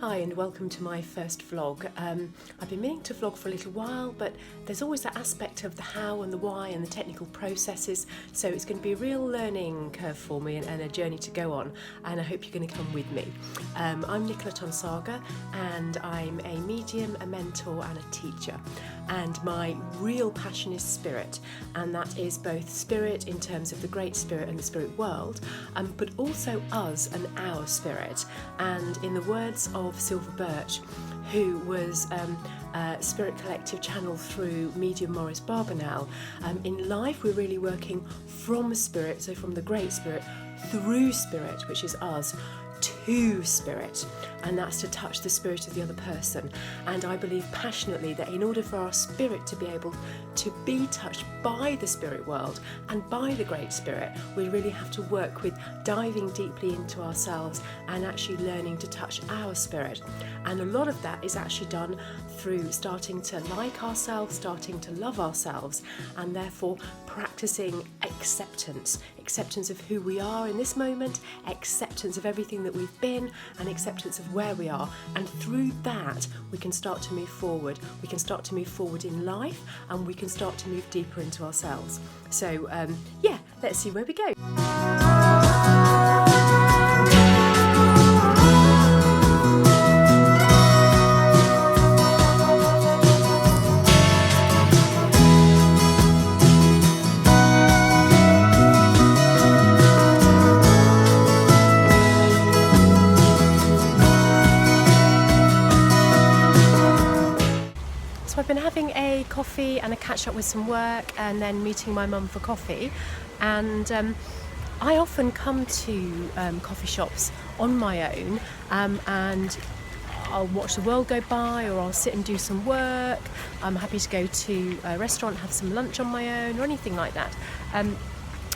Hi and welcome to my first vlog. I've been meaning to vlog for a little while, but there's always that aspect of the how and the why and the technical processes, so it's going to be a real learning curve for me and a journey to go on, and I hope you're going to come with me. I'm Nicola Tonsaga and I'm a medium, a mentor and a teacher, and my real passion is spirit, and that is both spirit in terms of the great spirit and the spirit world, but also us and our spirit. And in the words of Silver Birch, who was Spirit Collective channeled through medium Maurice Barbanel, in life we're really working from spirit, so from the great spirit through spirit, which is us, to spirit, and that's to touch the spirit of the other person. And I believe passionately that in order for our spirit to be able to be touched by the spirit world and by the great spirit, we really have to work with diving deeply into ourselves and actually learning to touch our spirit. And a lot of that is actually done through starting to like ourselves, starting to love ourselves, and therefore practicing acceptance of who we are in this moment, acceptance of everything that we've been, and acceptance of where we are. And through that we can start to move forward. We can start to move forward in life, and we can start to move deeper into ourselves. So let's see where we go. I've been having a coffee and a catch up with some work, and then meeting my mum for coffee, and I often come to coffee shops on my own, and I'll watch the world go by, or I'll sit and do some work. I'm happy to go to a restaurant, have some lunch on my own, or anything like that. And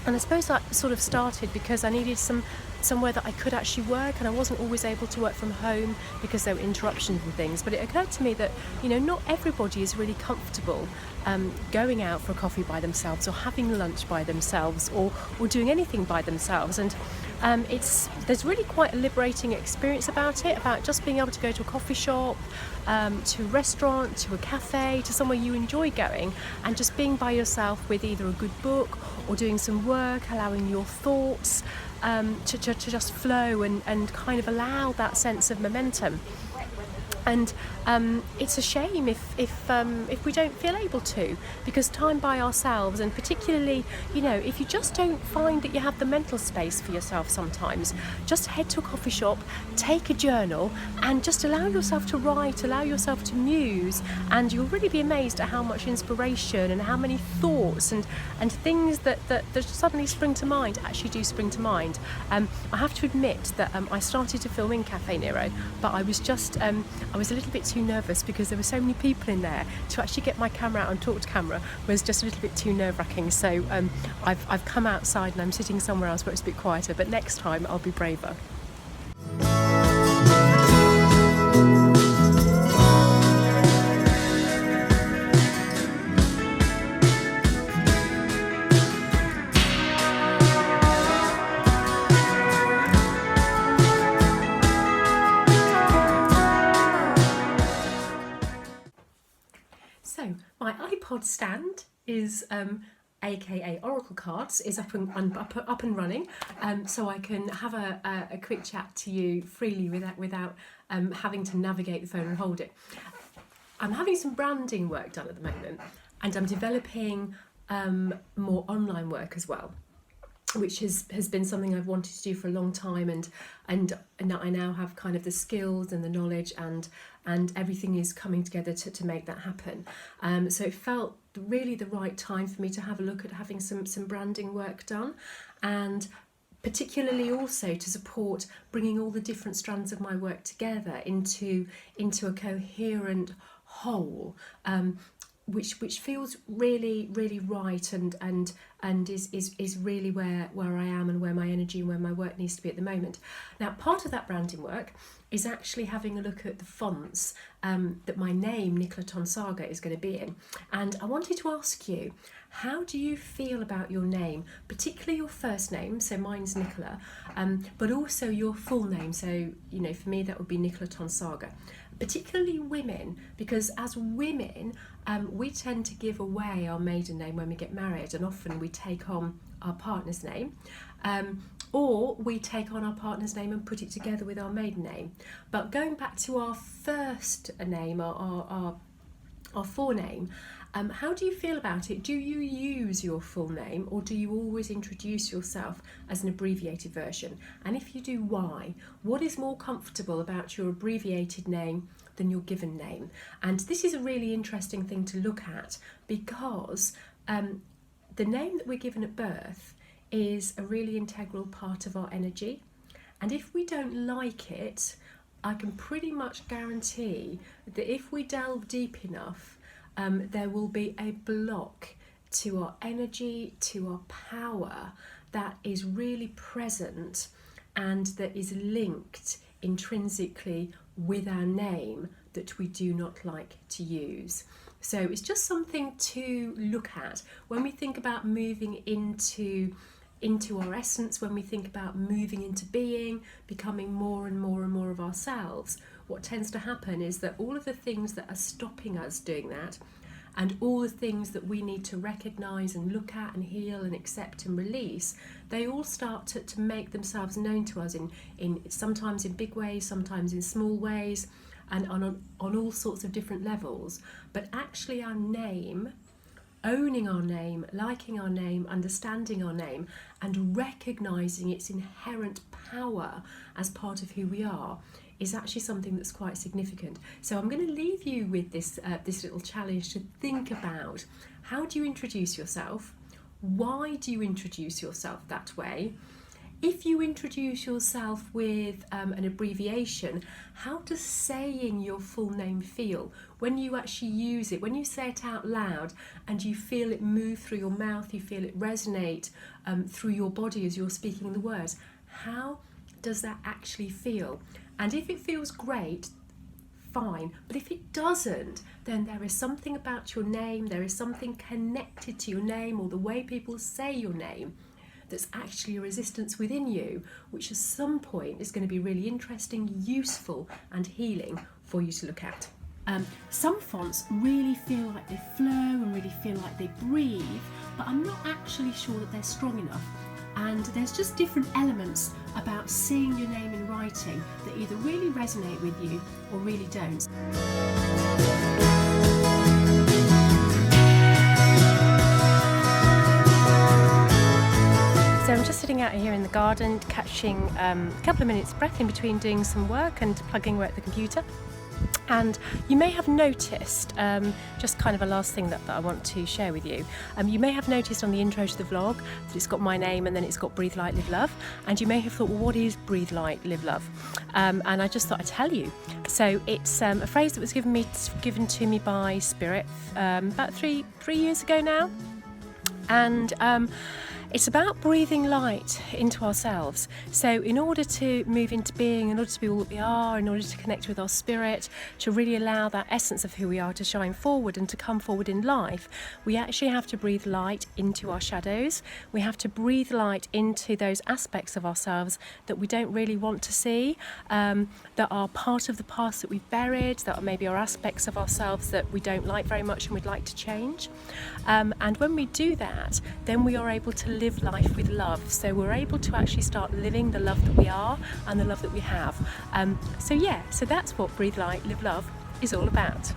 I suppose that sort of started because I needed somewhere that I could actually work, and I wasn't always able to work from home because there were interruptions and things. But it occurred to me that, not everybody is really comfortable going out for a coffee by themselves, or having lunch by themselves, or doing anything by themselves. And there's really quite a liberating experience about it, about just being able to go to a coffee shop, to a restaurant, to a cafe, to somewhere you enjoy going, and just being by yourself with either a good book or doing some work, allowing your thoughts to just flow and kind of allow that sense of momentum. And it's a shame if we don't feel able to, because time by ourselves, and particularly, if you just don't find that you have the mental space for yourself sometimes, just head to a coffee shop, take a journal, and just allow yourself to write, allow yourself to muse, and you'll really be amazed at how much inspiration and how many thoughts and things that suddenly spring to mind actually do spring to mind. I have to admit that I started to film in Caffè Nero, but I was I was a little bit too nervous because there were so many people in there. To actually get my camera out and talk to camera was just a little bit too nerve-wracking. So I've come outside and I'm sitting somewhere else where it's a bit quieter, but next time I'll be braver. So my iPod stand is aka Oracle Cards is up and running, so I can have a quick chat to you freely without having to navigate the phone and hold it. I'm having some branding work done at the moment, and I'm developing more online work as well, which has been something I've wanted to do for a long time, and I now have kind of the skills and the knowledge, and everything is coming together to make that happen. So it felt really the right time for me to have a look at having some branding work done, and particularly also to support bringing all the different strands of my work together into a coherent whole, which feels really, really right and and is really where I am and where my energy and where my work needs to be at the moment. Now, part of that branding work is actually having a look at the fonts that my name, Nicola Tonsaga, is going to be in. And I wanted to ask you, how do you feel about your name, particularly your first name, so mine's Nicola, but also your full name, so, you know, for me that would be Nicola Tonsaga. Particularly women, because as women, we tend to give away our maiden name when we get married, and often we take on our partner's name, or we take on our partner's name and put it together with our maiden name. But going back to our first name, our forename, how do you feel about it? Do you use your full name, or do you always introduce yourself as an abbreviated version? And if you do, why? What is more comfortable about your abbreviated name than your given name? And this is a really interesting thing to look at, because the name that we're given at birth is a really integral part of our energy. And if we don't like it, I can pretty much guarantee that if we delve deep enough, there will be a block to our energy, to our power that is really present and that is linked intrinsically with our name that we do not like to use. So it's just something to look at when we think about moving into our essence, when we think about moving into being, becoming more and more and more of ourselves. What tends to happen is that all of the things that are stopping us doing that, and all the things that we need to recognise and look at and heal and accept and release, they all start to make themselves known to us in sometimes in big ways, sometimes in small ways, and on all sorts of different levels. But actually our name, owning our name, liking our name, understanding our name, and recognising its inherent power as part of who we are, is actually something that's quite significant. So I'm going to leave you with this little challenge to think about: how do you introduce yourself? Why do you introduce yourself that way? If you introduce yourself with an abbreviation, how does saying your full name feel when you actually use it, when you say it out loud and you feel it move through your mouth, you feel it resonate through your body as you're speaking the words? How does that actually feel? And if it feels great, fine. But if it doesn't, then there is something about your name, there is something connected to your name or the way people say your name that's actually a resistance within you, which at some point is going to be really interesting, useful and healing for you to look at. Some fonts really feel like they flow and really feel like they breathe, but I'm not actually sure that they're strong enough. And there's just different elements about seeing your name in writing that either really resonate with you or really don't. So I'm just sitting out here in the garden, catching a couple of minutes breath in between doing some work and plugging away at the computer. And you may have noticed, just kind of a last thing that I want to share with you, you may have noticed on the intro to the vlog that it's got my name and then it's got Breathe Light, Live Love, and you may have thought, well, what is Breathe Light, Live Love? And I just thought I'd tell you. So it's a phrase that was given to me by Spirit about three years ago now, and it's about breathing light into ourselves. So in order to move into being, in order to be all that we are, in order to connect with our spirit, to really allow that essence of who we are to shine forward and to come forward in life, we actually have to breathe light into our shadows. We have to breathe light into those aspects of ourselves that we don't really want to see, that are part of the past that we've buried, that are maybe our aspects of ourselves that we don't like very much and we'd like to change. And when we do that, then we are able to live life with love. So we're able to actually start living the love that we are and the love that we have. So that's what Breathe Light, Live Love is all about.